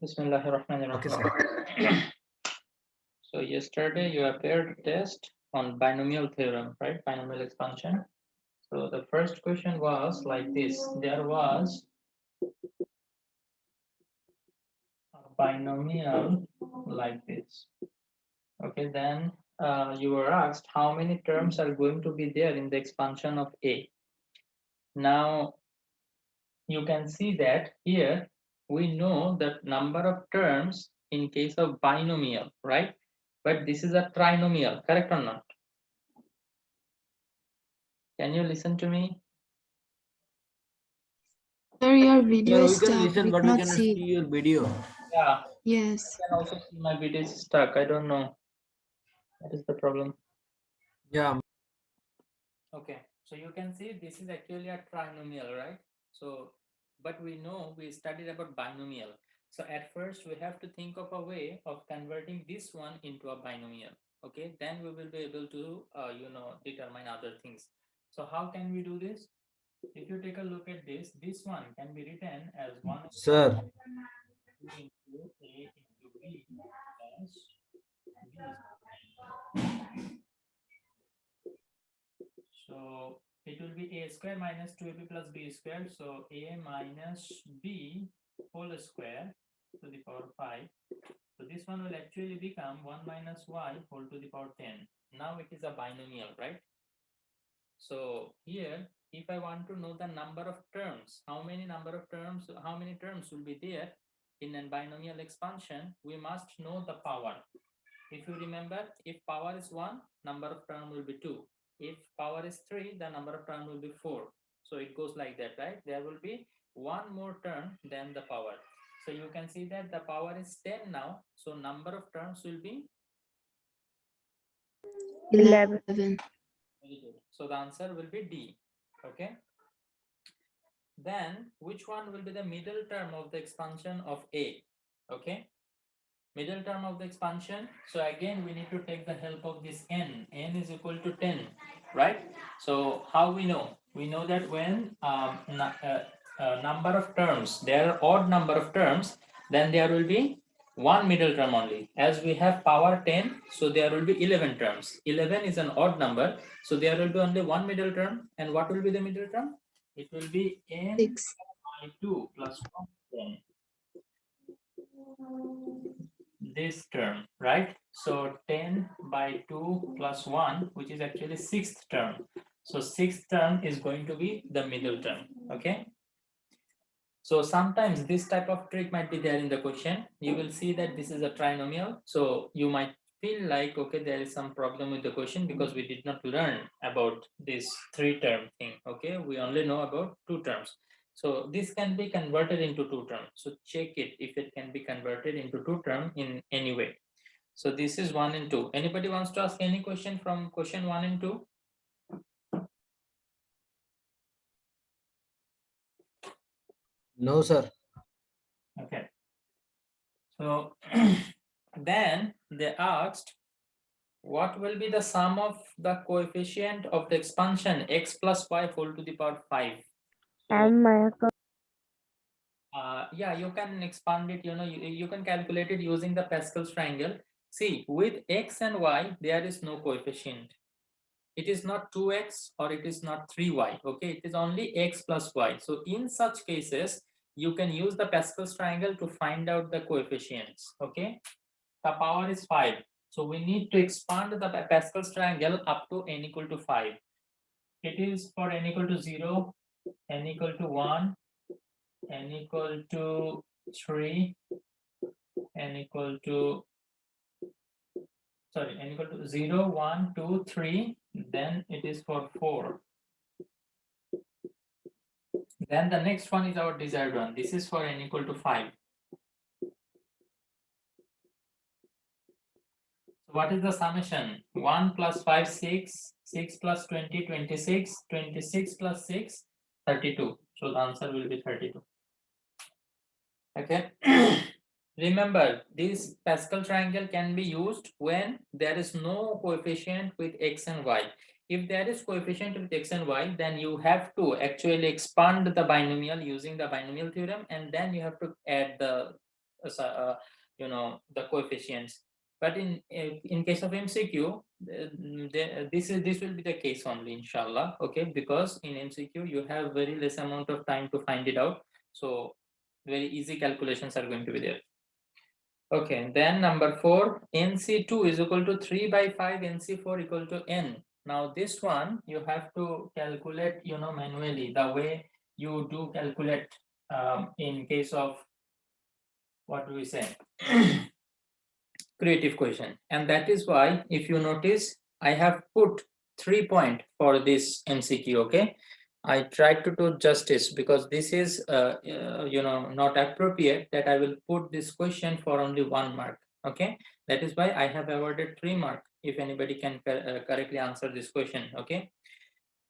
Bismillahirrahmanirrahim. Okay, sir. So yesterday you appeared test on binomial theorem, right? Binomial expansion. So the first question was like this. There was a binomial like this. Okay, then you were asked how many terms are going to be there in the expansion of A. Now you can see that here we know that number of terms in case of binomial, right? But this is a trinomial, correct or not? Can you listen to me? Sir, your video Sir, is we can stuck. listen, We but we cannot cannot see see. your video. Yeah, I Yes. can also see my video is stuck. I don't know. What is the problem? Yeah. Okay, so you can see this is actually a trinomial, right? So, but we know we studied about binomial. So at first we have to think of a way of converting this one into a binomial. Okay, then we will be able to, determine other things. So how can we do this? If you take a look at this one can be written as 1 Sir, into A into B plus B. So it will be A square minus 2AB plus B square. So A minus B whole square to the power 5. So this one will actually become 1 minus Y whole to the power 10. Now it is a binomial, right? So here, if I want to know the number of terms, how many terms will be there in a binomial expansion, we must know the power. If you remember, if power is 1, number of term will be 2. If power is 3, the number of term will be 4. So it goes like that, right? There will be one more term than the power. So you can see that the power is 10 now. So number of terms will be 11. very good. So the answer will be D. Okay. Then which one will be the middle term of the expansion of A? Okay. Middle term of the expansion. So again, we need to take the help of this n. N is equal to 10, right? So how we know? We know that when number of terms, there are odd number of terms, then there will be one middle term only. As we have power 10, so there will be 11 terms. 11 is an odd number, so there will be only one middle term. And what will be the middle term? It will be n 6. by 2 plus 1 this term, right? So 10 by 2 plus 1, which is actually sixth term. So sixth term is going to be the middle term, okay? So sometimes this type of trick might be there in the question. You will see that this is a trinomial. So you might feel like, okay, there is some problem with the question because we did not learn about this 3-term thing, okay? We only know about 2 terms. So this can be converted into 2 terms. So check it if it can be converted into 2 term in any way. So this is 1 and 2. Anybody wants to ask any question from question 1 and 2? no, sir. Okay. So then they asked, what will be the sum of the coefficient of the expansion x plus y whole to the power 5? So, yeah, you can expand it, you can calculate it using the Pascal's triangle. See, with x and y, there is no coefficient. It is not 2x or it is not 3y, okay? It is only x plus y. So in such cases, you can use the Pascal's triangle to find out the coefficients, okay? The power is 5. So we need to expand the Pascal's triangle up to n equal to 5. It is for n equal to 0, n equal to 1, n equal to 3, n equal to, sorry, n equal to 0, 1, 2, 3, then it is for 4. Then the next one is our desired one. This is for n equal to 5. So what is the summation? 1 plus 5, 6, 6 plus 20, 26, 26 plus 6, 32. So the answer will be 32. Okay. Remember, this Pascal triangle can be used when there is no coefficient with x and y. If there is coefficient with x and y, then you have to actually expand the binomial using the binomial theorem, and then you have to add the the coefficients. But in case of MCQ, this will be the case only, inshallah. Okay, because in MCQ you have very less amount of time to find it out, so very easy calculations are going to be there. Okay, then number 4, NC2 is equal to 3 by 5, NC4 equal to n. Now this one you have to calculate manually, the way you do calculate in case of, what do we say, creative question. And that is why, if you notice, I have put 3 points for this MCQ. Okay, I tried to do justice, because this is not appropriate that I will put this question for only 1 mark. Okay, that is why I have awarded 3 marks if anybody can correctly answer this question. Okay,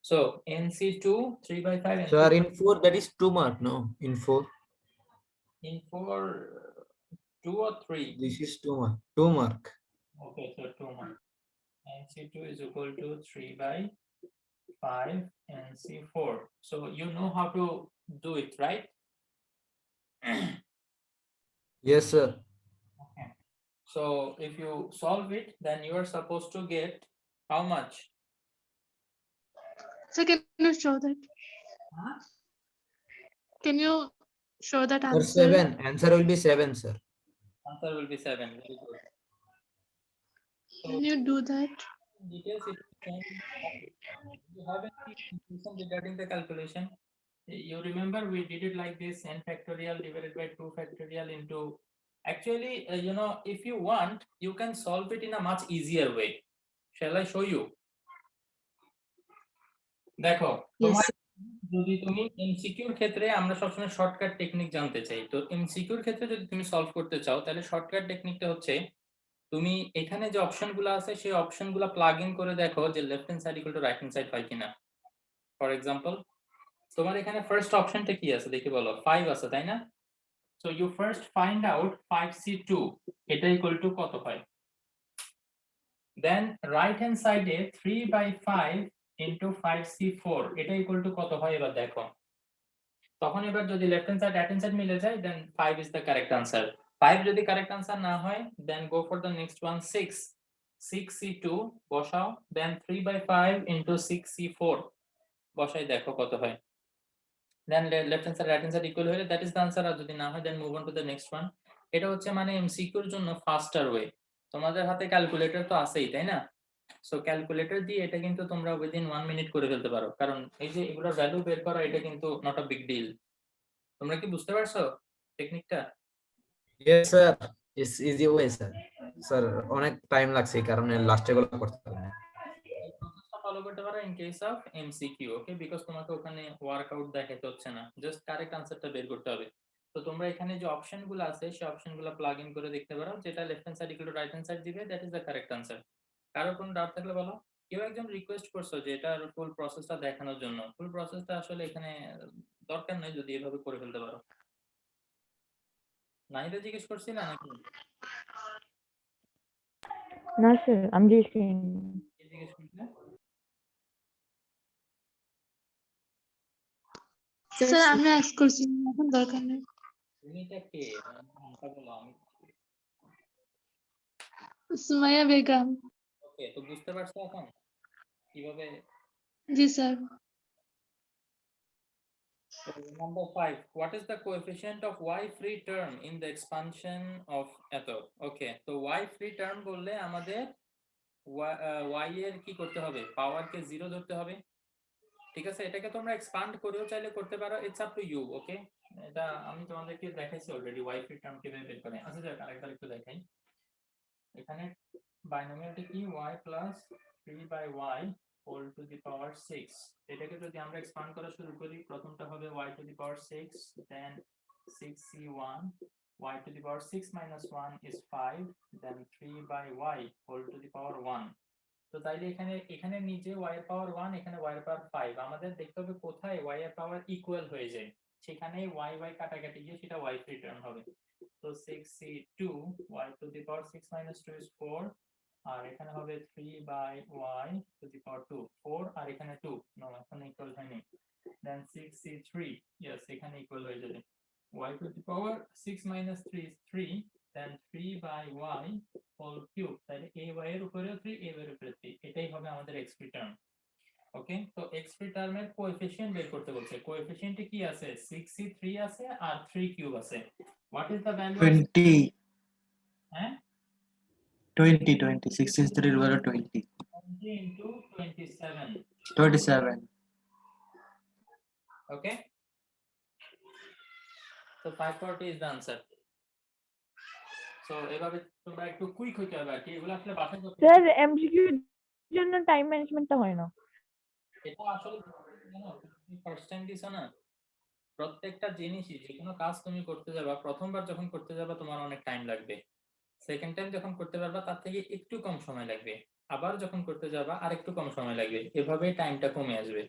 so NC2 3 by 5. Sir, in 4 that is 2 mark, no? In 4. In 4, 2 or 3? This is 2 mark. 2 mark. Okay, so 2 mark. NC2 is equal to 3 by 5 NC4. So you know how to do it, right? Yes, sir. Okay. So if you solve it, then you are supposed to get how much? So can you show that? Huh? Can you show that Sir, answer? 7. Answer will be 7, sir. Answer will be 7. Very good. Can you do that? Details, if you have any confusion regarding the calculation, you remember we did it like this: n factorial divided by 2 factorial into. Actually, if you want, you can solve it in a much easier way. Shall I show you? দেখো, তোমার যদি তুমি এমসিকিউর ক্ষেত্রে, আমরা সবসময় shortcut technique জানতে চাই, তো এমসিকিউর ক্ষেত্রে যদি তুমি সলভ করতে চাও, তাহলে শর্টকাট টেকনিকটা হচ্ছে, তুমি এখানে যে অপশনগুলো আছে সেই অপশনগুলো প্লাগ ইন করে দেখো যে left hand side equal to right hand side হয় কিনা। ফর এক্সাম্পল, তোমার এখানে ফার্স্ট অপশনটা কি আছে দেখি বলো, 5 আছে, তাই না? So you first find out 5C2 এটা ইকুয়াল টু কত হয়। দেন রাইট হ্যান্ড সাইডে 3/5 into 5C4 এটা ইকুয়াল টু কত হয় এবার দেখো। তখন এবার যদি left hand side right hand side মিলে যায়, দেন 5 is the correct answer. 5 যদি কারেক্ট আনসার না হয়, then go for the next one, 6C2 বসাও, দেন 3/5 into 6C4 বসাই, দেখো কত হয়। Then left hand side right hand side equal হলে দ্যাট ইজ দ্য আনসার, আর যদি না হয় then move on to the next one. এটা হচ্ছে মানে এমসিকিউর জন্য ফাস্টার ওয়ে। তোমাদের হাতে ক্যালকুলেটর তো আছেই, তাই না? সো ক্যালকুলেটর দিয়ে এটা কিন্তু তোমরা উইদিন 1 মিনিট করে ফেলতে পারো, কারণ এই যে এগুলোর ভ্যালু বের করা, এটা কিন্তু নট আ বিগ ডিল। তোমরা কি বুঝতে পারছো টেকনিকটা? Yes, sir. It's easy way, sir. Sir, অনেক টাইম লাগছে এই কারণে লাস্টে গুলো করতে পারলাম না। এই প্রসেসটা ফলো করতে পারো in case of MCQ. Okay, because তোমাকে ওখানে ওয়ার্কআউট দেখাতে হচ্ছে না, জাস্ট কারেক্ট আনসারটা বের করতে হবে। তো তোমরা এখানে যে অপশনগুলো আছে সেই অপশনগুলো প্লাগ ইন করে দেখতে পারো, যেটা left hand side equal to right hand side দিবে, that is the correct answer. কারো কোনো ডাউট থাকলে বলো। কেউ একজন রিকোয়েস্ট করছো যে এটার ফুল প্রসেসটা দেখানোর জন্য। ফুল প্রসেসটা আসলে এখানে দরকার নেই, যদি এভাবে করে ফেলতে পারো। নাহিদা জিজ্ঞেস করছিল নাকি? No, sir. I'm just saying. কি জিজ্ঞেস করছিলে? স্যার আমি আস্ক করছি, এখন দরকার নেই। তুমি এটা কে? নামটা বলো। আমি সুমাইয়া বেগম। ওকে, তো বুঝতে পারছো এখন কিভাবে? জি sir. So, number 5, what is the coefficient of y free term in the expansion of atom? Okay, so y free term বললে আমাদের y এর কি করতে হবে, পাওয়ার কে 0 ধরতে হবে। ঠিক আছে, এটাকে তোমরা এক্সপান্ড করেও চাইলে করতে পারো, ইটস আপ টু ইউ। ওকে, এটা আমি তোমাদেরকে দেখাইছি অলরেডি y free term কিভাবে বের করে। আচ্ছা যাক, আরেকবার একটু দেখাই। এখানে বাইনোমিয়ালটা কি, y plus 3/y whole to the power 6। এটাকে যদি আমরা এক্সপান্ড করা শুরু করি, প্রথমটা হবে y to the power 6, then 6c1, y to the power 6 minus 1 is 5, then 3/y whole to the power 1। তো তাইলে এখানে নিচে y এর পাওয়ার 1, এখানে y এর পাওয়ার 5। আমাদের দেখতে হবে কোথায় y এর পাওয়ার ইকুয়াল হয়ে যায়, সেখানেই y কাটাকাটি গিয়ে সেটা y ফ্রি টার্ম হবে। তো 6c2 y to the power 6 minus 2 is 4, আর এখানে হবে 3/y to the power 2, 4 আর এখানে 2, নো এখন ইকুয়াল হয়নি। দেন 6c3, ইয়েস এখানে ইকুয়াল হয়ে যাবে। y to the power 6 minus 3 is 3, then 3 by y whole cube, তাহলে a y এর উপরেও 3, a y এর উপরে 3, এটাই হবে আমাদের x free term। ওকে, তো x free term এর কোএফিসিয়েন্ট বের করতে বলছে। কোএফিসিয়েন্টে কি আছে? 6c3 আছে আর 3 কিউব আছে। What is the value? 20, হ্যাঁ 20, 63 over 20, 20 into 27। 27. Okay, so 540 is the answer. So এভাবে তোমরা একটু কুইক হইতে হবে আর কি, এগুলো আসলে বাসায় করতে স্যার এমসিকিউ জন্য টাইম ম্যানেজমেন্টটা হয় না। এটা আসলে ফার্স্ট টাইম দিছো না, প্রত্যেকটা জিনিসই যে কোনো কাজ তুমি করতে যাবা, প্রথমবার যখন করতে যাবা তোমার অনেক টাইম লাগবে, সেকেন্ড টাইম যখন করতে পারবা তার থেকে একটু কম সময় লাগবে, আবার যখন করতে যাবা আর একটু কম সময় লাগবে, এভাবে টাইমটা কমে আসবে।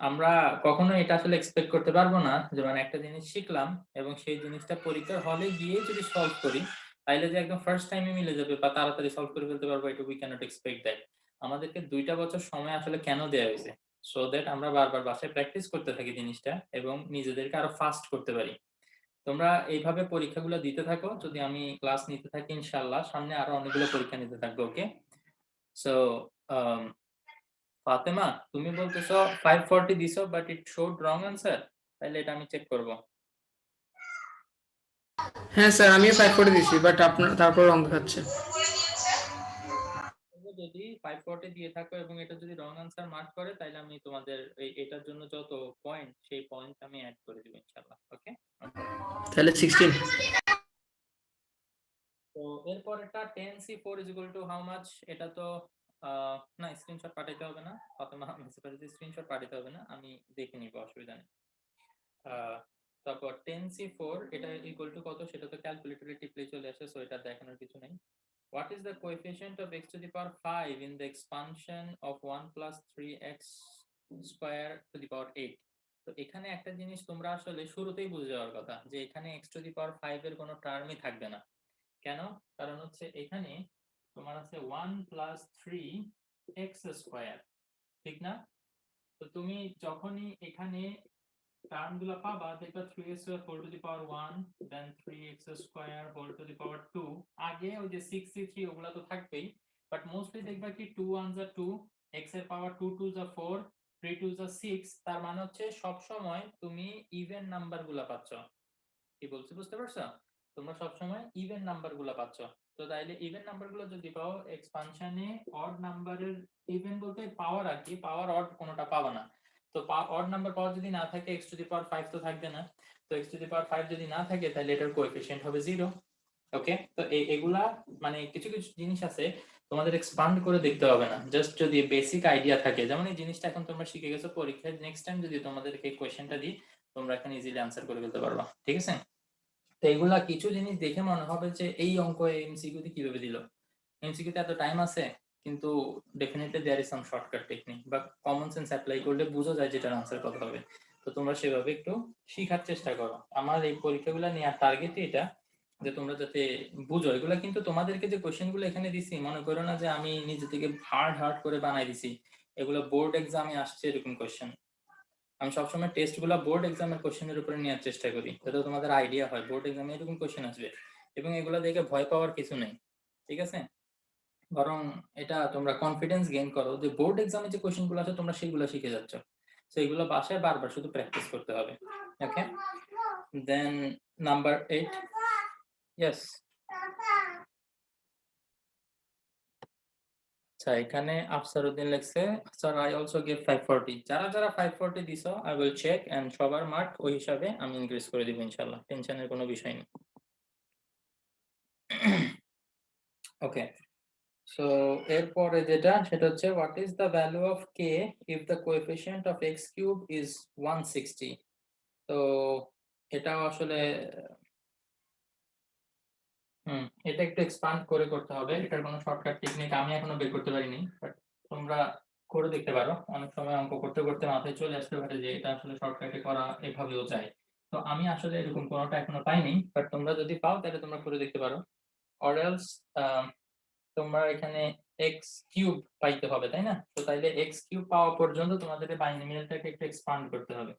আমরা কখনো এটা আসলে এক্সপেক্ট করতে পারবো না যে মানে একটা জিনিস শিখলাম এবং সেই জিনিসটা পরীক্ষার হলে গিয়ে যদি সলভ করি তাইলে যে একদম ফার্স্ট টাইমে মিলে যাবে বা তাড়াতাড়ি সলভ করে ফেলতে পারবো, এটা উই ক্যানট এক্সপেক্ট দ্যাট। আমাদেরকে 2টা বছর সময় আসলে কেন দেওয়া হয়েছে? সো দ্যাট আমরা বারবার বাসায় প্র্যাকটিস করতে থাকি জিনিসটা এবং নিজেদেরকে আরো ফাস্ট করতে পারি। তোমরা এইভাবে পরীক্ষাগুলো দিতে থাকো, যদি আমি ক্লাস নিতে থাকি ইনশাআল্লাহ সামনে আরো অনেকগুলো পরীক্ষা নিতে থাকবো। ওকে, সো ফাতেমা তুমি বলতেছো 540 দিছো but it showed wrong answer, তাহলে এটা আমি চেক করব। হ্যাঁ স্যার, আমিও 540 দিছি, বাট আপনার তারপর রং দেখাচ্ছে। যদি 540 দিয়ে থাকো এবং এটা যদি রং আনসার মার্ক করে তাহলে আমি তোমাদের এটার জন্য যত পয়েন্ট সেই পয়েন্ট আমি অ্যাড করে দিব ইনশাআল্লাহ। ওকে, তাহলে 16। তো এরপর এটা 10c4 is equal to how much? এটা তো না স্ক্রিনশট পাঠাইতে হবে না, ফাতেমা মেসেজ করেছে স্ক্রিনশট পাঠাইতে হবে না, আমি দেখে নিব, অসুবিধা নেই। তারপর 10c4 এটা ইকুয়াল টু কত সেটা তো ক্যালকুলেটরে টিপলে চলে আসে, সো এটা দেখানোর কিছু নেই। What is the coefficient of x to the power 5 in the expansion of 1 plus 3x square to the power 8? তো এখানে একটা জিনিস তোমরা আসলে শুরুতেই বুঝে যাওয়ার কথা যে এখানে x to the power 5 এর কোনো টার্মই থাকবে না। কেন? কারণ হচ্ছে এখানে তোমার আছে 1 plus 3x square, ঠিক না? তো তুমি যখনই এখানে টার্মগুলো পাবা দেখবা 3x whole to the power 1 then 3x square whole to the power 2, আগে ওই যে 6c3 ওগুলা তো থাকবেই, বাট মোস্টলি দেখবা কি 2 1s are 2, x এর পাওয়ার 2 2s are 4, 3 2s are 6, তার মানে হচ্ছে সব সময় তুমি ইভেন নাম্বারগুলো পাচ্ছ। কি বলছি বুঝতে পারছো? তোমরা সব সময় ইভেন নাম্বারগুলো পাচ্ছ। তো তাইলে ইভেন নাম্বারগুলো যদি পাও এক্সপানশনে অড নাম্বারের ইভেন বলতে পাওয়ার আর কি, পাওয়ার অড কোনোটা পাবা না। তো অড নাম্বার পাওয়ার যদি না থাকে x টু দি পাওয়ার 5 তো থাকবে না, তো x টু দি পাওয়ার 5 যদি না থাকে তাহলে এটার কোএফিসিয়েন্ট হবে 0। ওকে, তো এগুলা মানে কিছু কিছু জিনিস আছে তোমাদের এক্সপান্ড করে দেখতে হবে না, জাস্ট যদি বেসিক আইডিয়া থাকে, যেমন এই জিনিসটা এখন তোমরা শিখে গেছো, পরীক্ষায় নেক্সট টাইম যদি তোমাদেরকে এই কোশ্চেনটা দিই তোমরা এখন ইজিলি আনসার করে ফেলতে পারবা, ঠিক আছে? তো এগুলা কিছু জিনিস দেখে মনে হবে যে এই অঙ্ক এমসিকিউ তে কিভাবে দিল, এমসিকিউ তে এত টাইম আছে, কিন্তু definitely there is some shortcut technique বা কমন সেন্স অ্যাপ্লাই করলে বোঝা যায় যেটার আনসার কত হবে। তো তোমরা সেভাবে একটু শেখার চেষ্টা করো। আমার এই পরীক্ষাগুলো নেওয়ার টার্গেটই এটা যে তোমরা যাতে বুঝো। এগুলা কিন্তু তোমাদেরকে যে কোশ্চেনগুলো এখানে দিছি মনে করো না যে আমি নিজে থেকে হার্ড করে বানাই দিছি, এগুলো বোর্ড এক্সামে আসছে এরকম কোশ্চেন। আমি সবসময় টেস্টগুলো বোর্ড এক্সামের কোশ্চেনের উপরে নেওয়ার চেষ্টা করি যাতে তোমাদের আইডিয়া হয় বোর্ড এক্সামে এরকম কোশ্চেন আসবে, এবং এগুলো দেখে ভয় পাওয়ার কিছু নেই, ঠিক আছে? বরং এটা তোমরা কনফিডেন্স গেইন করো যে বোর্ড এক্সামে যে কোশ্চেনগুলো আছে তোমরা সেগুলো শিখে যাচ্ছ, সো এগুলো বাসায় বারবার শুধু প্র্যাকটিস করতে হবে। ওকে, দেন নাম্বার 8, ইয়েস। আচ্ছা, এখানে আফসারউদ্দিন লিখছে স্যার আই অলসো গিভ 540। যারা যারা 540 দিছো আই উইল চেক এন্ড সবার মার্ক ওই হিসাবে আমি ইনক্রিজ করে দিব ইনশাআল্লাহ, টেনশনের কোনো বিষয় নেই। ওকে, সো এরপরে যেটা সেটা হচ্ছে what is the value of K if the coefficient of x cube is 160? তো এটাও আসলে এটা একটু এক্সপান্ড করে করতে হবে, এটার কোনো শর্টকাট টেকনিক আমি এখনো বের করতে পারিনি, বাট তোমরা করে দেখতে পারো। অনেক সময় অঙ্ক করতে করতে মাথায় চলে আসতে পারে যে এটা আসলে শর্টকাটে করা এভাবেও যায়, তো আমি আসলে এরকম কোনোটা এখনো পাইনি, বাট তোমরা যদি পাও তাহলে তোমরা করে দেখতে পারো। অর এলস তোমরা এখানে x কিউব পাইতে হবে, তাই না? তো তাইলে x কিউব পাওয়া পর্যন্ত তোমাদের বাইনোমিয়ালটাকে একটু এক্সপান্ড করতে হবে।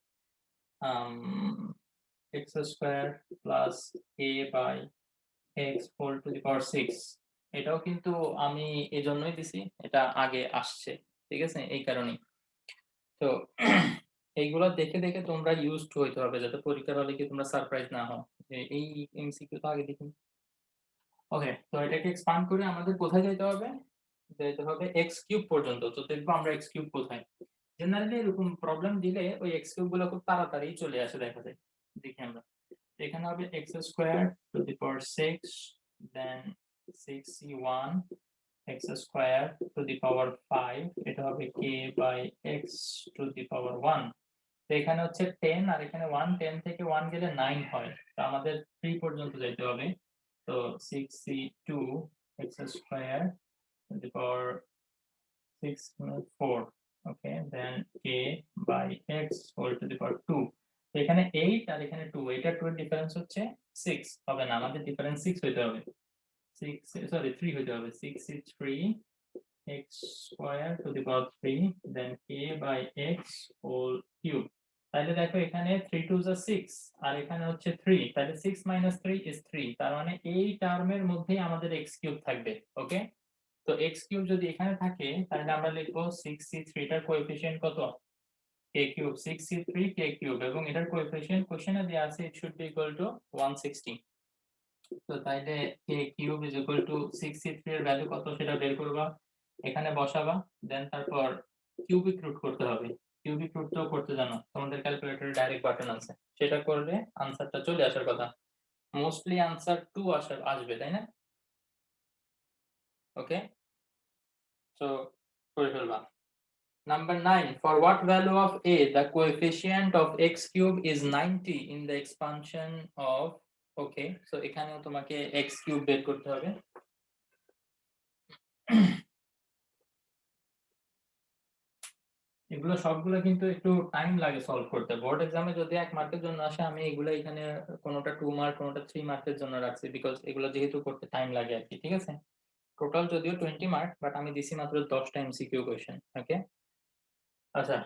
x square plus a by x whole to the power 6 এটাও কিন্তু আমি এজন্যই দিছি, এটা আগে আসছে, ঠিক আছে, এই কারণেই। তো এইগুলো দেখে দেখে তোমরা ইউজড হইতে হবে যাতে পরীক্ষার হলে কি তোমরা সারপ্রাইজ না হও যে এই এমসিকিউ তো আগে দেখি। ওকে, তো এটাকে এক্সপান্ড করে আমাদের কোথায় যেতে হবে? যেতে হবে x কিউব পর্যন্ত। তো দেখবো আমরা x কিউব কোথায়। জেনারেলি এরকম প্রবলেম দিলে ওই x কিউব গুলো খুব তাড়াতাড়ি চলে আসে, দেখা যায়। দেখি আমরা এখানে হবে x square to the power 6 then 6c1 x square to the power 5 এটা হবে k by x to the power 1। তো এখানে হচ্ছে 10 আর এখানে 1, 10 থেকে 1 গেলে 9 হয়, তো আমাদের 3 পর্যন্ত যেতে হবে। তো 6c2 x square to the power 6 4, okay, then k by x whole to the power 2। তো এখানে 8 আর এখানে 2, এটা 2 এর ডিফারেন্স হচ্ছে 6 হবে না, আমাদের ডিফারেন্স 6 হইতে হবে, 3 হইতে হবে। 6c3 x square to the power 3 then k by x whole cube। তাহলে দেখো এখানে 3 2 is 6 আর এখানে হচ্ছে 3, তাহলে 6 minus 3 is 3, তার মানে এই টার্মের মধ্যেই আমাদের x কিউব থাকবে। ওকে, তো x কিউব যদি এখানে থাকে তাহলে আমরা লিখবো 6c3 টার কোএফিশিয়েন্ট কত? k cube, 6c3 k cube, এবং এটার কোএফিশিয়েন্ট কোশ্চেনে দেয়া আছে it should be equal to 160। তো তাইলে k cube is equal to 6c3 এর ভ্যালু কত সেটা বের করবা, এখানে বসাবা, দেন তারপর কিউবিক রুট করতে হবে। কিউবিক রুট তো করতে জানো, তোমাদের ক্যালকুলেটরে ডাইরেক্ট বাটন আছে, সেটা করলে আনসারটা চলে আসার কথা। মোস্টলি আনসার 2 আসবে, তাই না? ওকে, সো করে ফেলবা। Number 9, for what value of a the coefficient of x cube is 90 in the expansion of, okay, so এখানেও তোমাকে x cube বের করতে হবে। এগুলো সবগুলো কিন্তু একটু টাইম লাগে সলভ করতে। বোর্ড এক্সামে যদি 1 মার্কের জন্য আসে, আমি এগুলো এখানে কোনোটা 2 মার্ক কোনোটা 3 মার্কের জন্য রাখছি, বিকজ এগুলো যেহেতু করতে টাইম লাগে আর কি, ঠিক আছে। টোটাল যদিও 20 মার্ক, বাট আমি দিছি মাত্র 10টা এমসিকিউ কোশ্চেন। ওকে, আচ্ছা,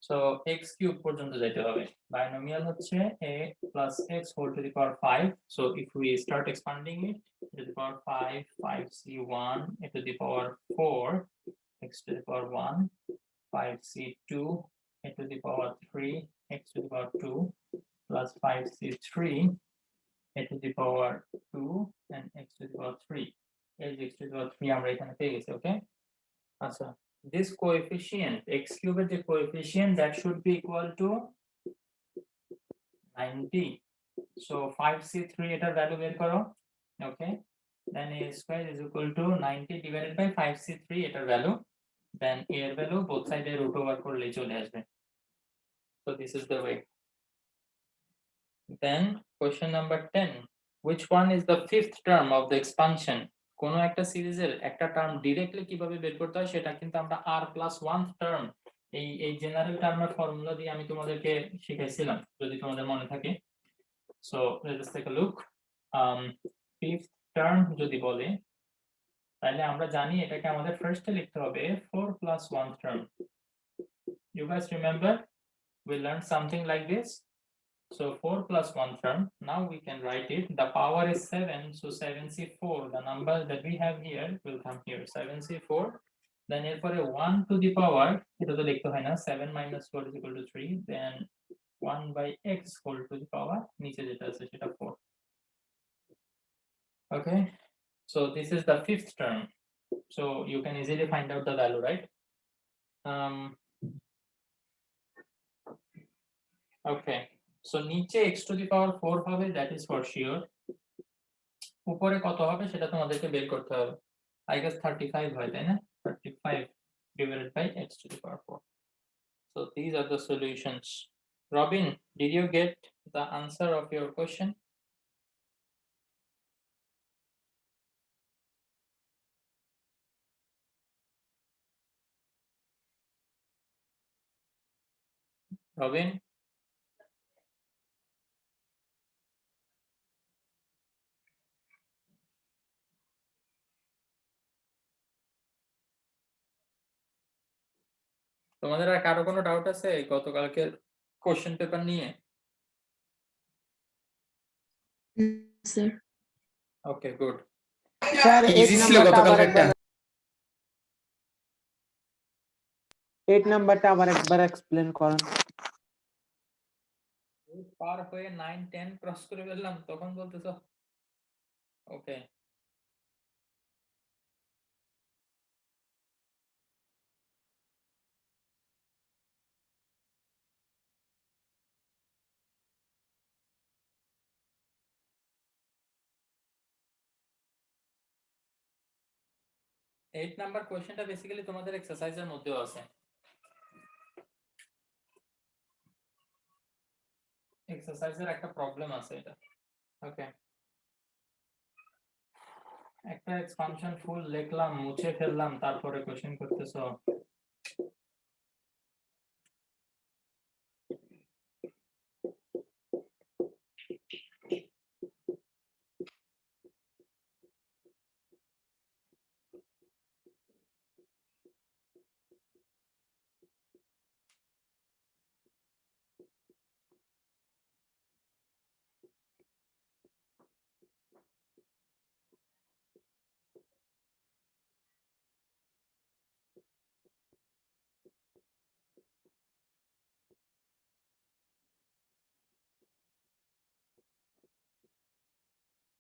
সো x কিউব পর্যন্ত যেতে হবে। বাইনোমিয়াল হচ্ছে a plus x whole to the power 5, so if we start expanding it to the power 5, 5c1 to the power 4 x to the power 1, 5c2 to the power 3 x to the power 2 plus 5c3 to the power 2 and x to the power 3 x to the power 3 আমরা এখানে পেয়ে গেছি। ওকে, আচ্ছা, this coefficient x cube the coefficient that should be equal to 90, so 5c3 এটার value বের করো। ওকে, then a square is equal to 90 divided by 5c3 এটার value, then a এর ভ্যালু both সাইডে রুট ওভার করলেই চলে আসবে। So this is the way. Then question number 10, which one is the fifth term of the expansion? কোনো একটা সিরিজের একটা টার্ম ডাইরেক্টলি কিভাবে বের করতে হয় সেটা কিন্তু আমরা r+1 টার্ম, এই জেনারেল টার্মের ফর্মুলা দিয়ে আমি তোমাদেরকে শিখাইছিলাম, যদি তোমাদের মনে থাকে। So let's take a look. Fifth term যদি বলে তাহলে আমরা জানি এটাকে আমাদের ফার্স্টে লিখতে হবে 4+1 term. You guys remember we learned something like this? So 4+1 term, now we can write it, the power is 7, so 7c4, the number that we have here will come here, 7c4, then এরপরে 1 to the power, এটা তো লিখতে হয় না, 7 minus 4 is equal to 3, then 1 by x whole to the power, নিচে যেটা আছে সেটা 4. Okay, so this is the fifth term, so you can easily find out the value, right? Okay, so নিচে x to the power 4 হবে, that is for sure. উপরে কত হবে সেটা তোমাদেরকে বের করতে হবে। I guess 35 হয়, তাই না? 35 divided by x to the power 4. So these are the solutions. Robin, did you get the answer of your question? Robin? তোমাদের আর কারো কোনো ডাউট আছে গতকালকের কোশ্চেন পেপার নিয়ে? Sir okay, good. Sir easy ছিল গতকালকেরটা। 8 নাম্বারটা আবার একবার এক্সপ্লেন করুন। পার হয়ে 9 10 ক্রস করে ফেললাম তখন বলতেছো? ওকে, এইট নাম্বার কোয়েশ্চেনটা বেসিক্যালি তোমাদের এক্সারসাইজের মধ্যেও আছে। এক্সারসাইজের একটা প্রবলেম আছে এটা। ওকে, একটা এক্সপানশন ফুল লিখলাম, মুছে ফেললাম, তারপরে কোশ্চেন করতেছো।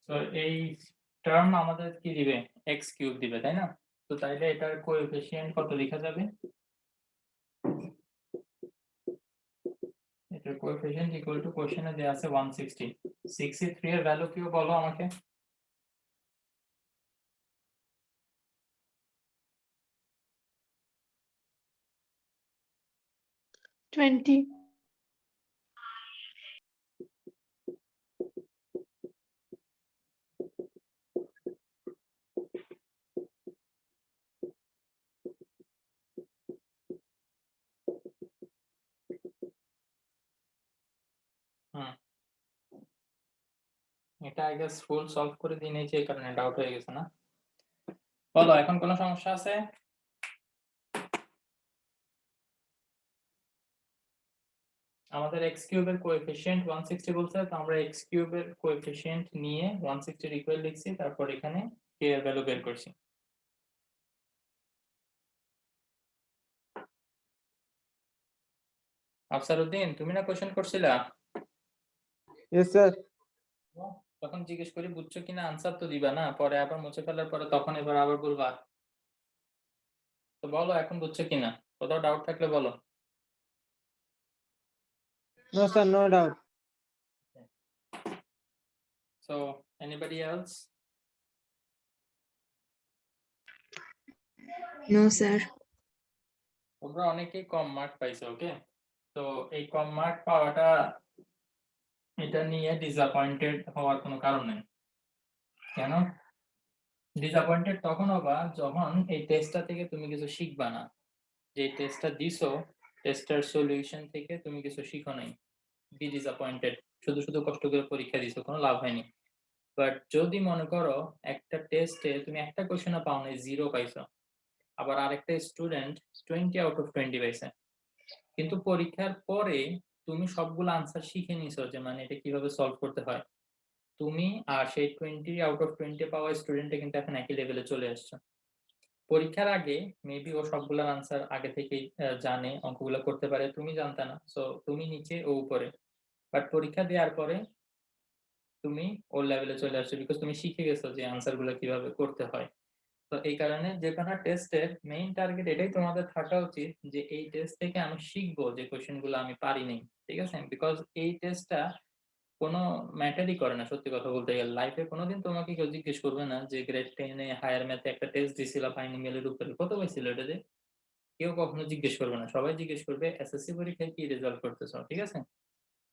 তো এই টার্ম আমাদের কি দিবে? এক্স কিউব দিবে, তাই না? তো তাইলে এটার কোএফিসিয়েন্ট কত লেখা যাবে? এটার কোএফিসিয়েন্ট ইকুয়াল টু কোশ্চেনে দেয়া আছে 160। 63 এর ভ্যালু কি বলো আমাকে? 20 এটা আই গেস ফুল সলভ করে দিই নিয়েছি, এই কারণে ডাউট হয়ে গেছে না? বলো, এখন কোনো সমস্যা আছে? আমাদের x কিউবের কোএফিসিয়েন্ট 160 বলছে, তো আমরা x কিউবের কোএফিসিয়েন্ট নিয়ে 160 এর ইকুয়াল লিখছি, তারপর এখানে k এর ভ্যালু বের করছি। আফসারউদ্দিন, তুমি না কোশ্চেন করছিলা? Yes sir. তখন জিজ্ঞেস করি বুঝছো কিনা, আনসার তো দিবা না, পরে আবার মুছে ফেলার পরে তখন এবার আবার বলবা। তো বলো এখন বুঝছো কিনা, কোথাও ডাউট থাকলে বলো। No sir, no doubt. So anybody else? No sir তোমরা অনেকেই কম মার্ক পাইছো, ওকে? তো এই কম মার্ক পাওয়াটা, এটা নিয়ে ডিসঅ্যাপয়েন্টেড হওয়ার কোনো কারণ নেই। কেন ডিসঅ্যাপয়েন্টেড তখন হবা যখন এই টেস্টটা থেকে তুমি কিছু শিখবা না। যে টেস্টটা দিছো, টেস্টের সলিউশন থেকে তুমি কিছু শিখো নাই, বি ডিসঅ্যাপয়েন্টেড। শুধু শুধু কষ্ট করে পরীক্ষা দিছো, কোনো লাভ হয়নি। বাট যদি মনে করো একটা টেস্টে তুমি একটা কোশ্চেনও পাও নাই, 0 পাইছো, আবার আরেকটা স্টুডেন্ট 20 আউট অফ 20 পাইছে, কিন্তু পরীক্ষার পরে তুমি সবগুলো আনসার শিখে নিছো, যে মানে এটা কিভাবে সলভ করতে হয়, তুমি আর সেই 20 আউট অফ 20 পাওয়া স্টুডেন্টে কিন্তু এখন একই লেভেলে চলে আসছে। পরীক্ষার আগে মেবি ও সবগুলোর আনসার আগে থেকেই জানে, অঙ্কগুলো করতে পারে, তুমি জানতে না, সো তুমি নিচে ও উপরে। বাট পরীক্ষা দেওয়ার পরে তুমি ওর লেভেলে চলে আসছো, বিকজ তুমি শিখে গেছো যে আনসারগুলো কিভাবে করতে হয়। তো এই কারণে যে কোনো টেস্টের মেইন টার্গেট এটাই তোমাদের থাকা উচিত, যে এই টেস্ট থেকে আমি শিখবো যে কোশ্চেনগুলো আমি পারিনি, ঠিক আছে? বিকজ এই টেস্টটা কোনো ম্যাটারই করে না, সত্যি কথা বলতে গেলে লাইফে কোনোদিন তোমাকে কেউ জিজ্ঞেস করবে না যে গ্রেড 10-এ হায়ার ম্যাথে একটা টেস্ট দিছিলা বাইনোমিয়ালের উপরে কত পাইছিল, এটা যে কেউ কখনো জিজ্ঞেস করবে না। সবাই জিজ্ঞেস করবে এসএসসি পরীক্ষায় কি রেজাল্ট করতেছো, ঠিক আছে?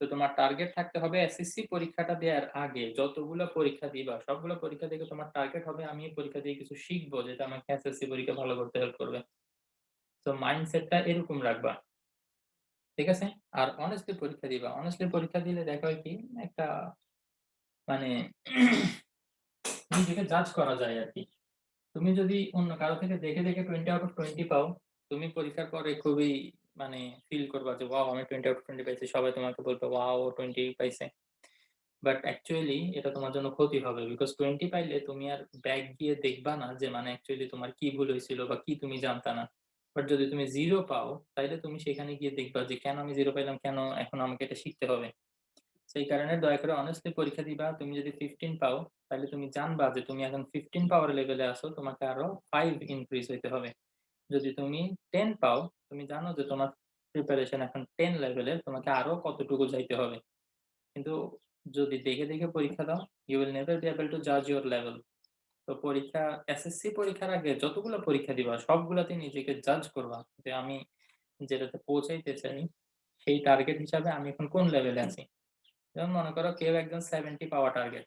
তো তোমার টার্গেট থাকতে হবে এসএসসি পরীক্ষাটা দেওয়ার আগে যতগুলো পরীক্ষা দিবা সবগুলো পরীক্ষা থেকে তোমার টার্গেট হবে আমি এই পরীক্ষা দিয়ে কিছু শিখবো যেটা আমাকে এসএসসি পরীক্ষা ভালো করতে হেল্প করবে। তো মাইন্ডসেটটা এরকম রাখবা, ঠিক আছে? আর অনেস্টলি পরীক্ষা দিবা। অনেস্টলি পরীক্ষা দিলে দেখা হয় কি, একটা মানে নিজেকে জাজ করা যায় আর কি। তুমি যদি অন্য কারো থেকে দেখে দেখে 20 আউট অফ 20 পাও, তুমি পরীক্ষার পরে খুবই মানে ফিল করবা যে ওয়াও আমি 20 আউট অফ 20 পাইছি, সবাই তোমাকে বলবে ওয়াও 20 পাইছে। বাট অ্যাকচুয়ালি এটা তোমার জন্য ক্ষতি হবে, বিকজ 20 পাইলে তুমি আর ব্যাক গিয়ে দেখবা না যে মানে অ্যাকচুয়ালি তোমার কি ভুল হয়েছিল বা কি তুমি জানতা না। বাট যদি তুমি 0 পাও তাইলে তুমি সেখানে গিয়ে দেখবা যে কেন আমি 0 পাইলাম, কেন এখন আমাকে এটা শিখতে হবে। সেই কারণে দয়া করে অনেস্টলি পরীক্ষা দিবা। তুমি যদি 15 পাও তাহলে তুমি জানবা যে তুমি এখন 15 পাওয়ার লেভেলে আছো, তোমাকে আরো 5 ইনক্রিজ হইতে হবে। যদি তুমি 10 পাও তুমি জানো যে তোমার প্রিপারেশন এখন 10 লেভেলের, তোমাকে আরো কতটুকু যাইতে হবে। কিন্তু যদি দেখে দেখে পরীক্ষা দাও, you will never be able to জাজ ইউর লেভেল। তো পরীক্ষা, এসএসসি পরীক্ষার আগে যতগুলো পরীক্ষা দিবা সবগুলাতে নিজেকে জাজ করবা যে আমি যেটাতে পৌঁছাইতে চাই সেই টার্গেট হিসাবে আমি এখন কোন লেভেলে আছি। যেমন মনে করো কেউ একজন 70 পাওয়া টার্গেট,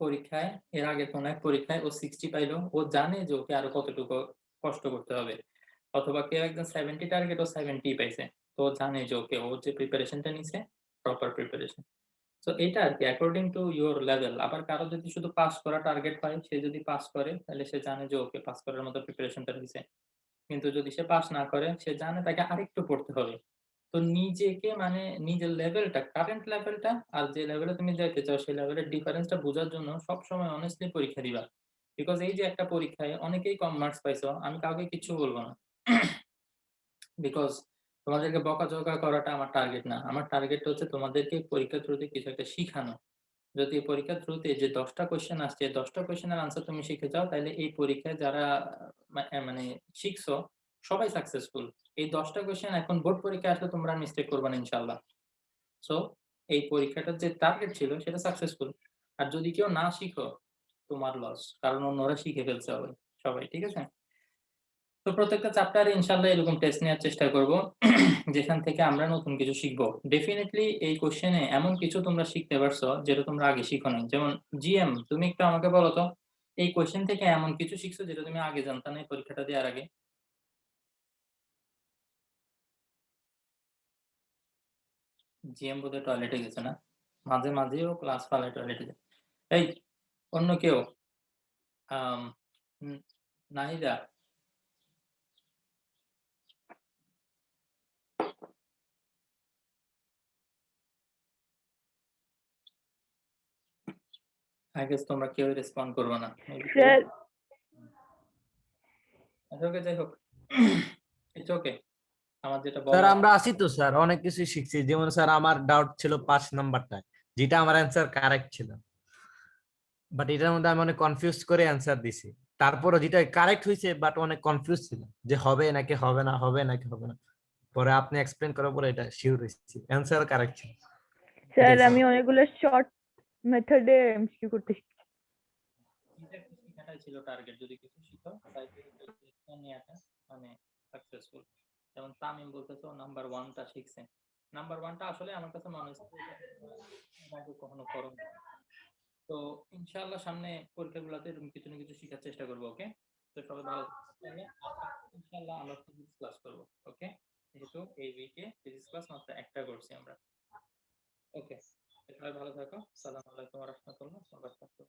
পরীক্ষায় এর আগে কোন এক পরীক্ষায় ও 60 পাইলো, ও জানে যে ওকে আরো কতটুকু কষ্ট করতে হবে। অথবা কেউ একজন 70 টার্গেট, ও 70 পাইছে, তো ও জানে যে ওকে ও যে প্রিপারেশনটা নিছে প্রপার প্রিপারেশন। সো এটা আর কি অ্যাকর্ডিং টু ইউর লেভেল। আবার কারো যদি শুধু পাস করা টার্গেট পায়, সে যদি পাস করে তাহলে সে জানে যে ওকে পাস করার মতো প্রিপারেশনটা দিছে। কিন্তু যদি সে পাস না করে, সে জানে তাকে আরেকটু পড়তে হবে। তো নিজেকে মানে নিজের লেভেলটা, কারেন্ট লেভেলটা আর যে লেভেলে তুমি যাইতে চাও সেই লেভেলের ডিফারেন্সটা বোঝার জন্য সবসময় অনেস্টলি পরীক্ষা দিবা। বিকজ এই যে একটা পরীক্ষায় অনেকেই কম মার্কস পাইছো, আমি কাউকে কিছু বলবো না, বিকজ তোমাদেরকে বকাঝকা করাটা আমার টার্গেট না। আমার টার্গেট হচ্ছে তোমাদেরকে পরীক্ষার থ্রুতে কিছু একটা শিখানো। যদি এই পরীক্ষার থ্রুতে যে 10টা কোয়েশ্চেন আসছে, 10টা কোয়েশ্চেনের আনসার তুমি শিখে যাও, তাহলে এই পরীক্ষায় যারা মানে শিখছো সবাই সাকসেসফুল। এই 10টা কোয়েশ্চেন এখন বোর্ড পরীক্ষায় আসলে তোমরা মিস্টেক করবে না ইনশাআল্লাহ। সো এই পরীক্ষাটার যে টার্গেট ছিল সেটা সাকসেসফুল। আর যদি কেউ না শিখো, তোমার লস, কারণ অন্যরা শিখে ফেলছে সবাই, ঠিক আছে? তো প্রত্যেকটা চ্যাপ্টারে ইনশাআল্লাহ এরকম টেস্ট নেওয়ার চেষ্টা করব যেখান থেকে আমরা নতুন কিছু শিখবো। ডেফিনেটলি এই কোশ্চেনে এমন কিছু তোমরা শিখতে পারছো যেটা তোমরা আগে শিখো নাই। যেমন জিএম, তুমি একটু আমাকে বলো তো এই কোশ্চেন থেকে এমন কিছু শিখছো যেটা তুমি আগে জানতা না এই পরীক্ষাটা দেওয়ার আগে? জিএম বোধহয় টয়লেটে গেছে না, মাঝে মাঝেও ক্লাস ফালায় টয়লেটে যায়। এই অন্য কেউ? আম, উম, নাহিদা? আই গেস তোমরা কেউ রেসপন্ড করবে না। স্যার ওকে, যাই হোক, ইটস ওকে। আমার যেটা স্যার বলা, আমরা আছি তো স্যার, অনেক কিছু শিখছি। যেমন স্যার আমার ডাউট ছিল 5 নাম্বারটা, যেটা আমার অ্যান্সার কারেক্ট ছিল, বাট এটার মধ্যে আমি অনেক কনফিউজ করে অ্যান্সার দিছি। তারপরও যেটা কারেক্ট হয়েছে, বাট অনেক কনফিউজ ছিল যে হবে নাকি হবে না, হবে নাকি হবে না। পরে আপনি এক্সপ্লেন করার পরে এটা শিওর হয়েছি অ্যান্সার কারেক্ট ছিল। স্যার এটাই আমি অনেকগুলো শর্ট মেথডে এমসিকিউ করতে শিখছি। এটা কি শেখাটাই ছিল টার্গেট। যদি কিছু শিখো তাই নেওয়াটা মানে সাকসেসফুল। যেমন তামিম বলতেছে নাম্বার 1টা শিখছে। নাম্বার 1টা আসলে আমার কাছে মনে হচ্ছে আগে কখনো করো। তো ইনশাআল্লাহ সামনে পরীক্ষাগুলোতে এরকম কিছু না কিছু শেখার চেষ্টা করবো। ওকে, তো সবাই ভালো থাকবে। ইনশাআল্লাহ আমরা ফিজিক্স ক্লাস করবো। ওকে, যেহেতু এই উইকে ফিজিক্স ক্লাস মাত্র একটা করছি আমরা। ওকে, সবাই ভালো থাকো। আসসালামু আলাইকুম ওয়া রাহমাতুল্লাহ ওয়া বারাকাতুহু।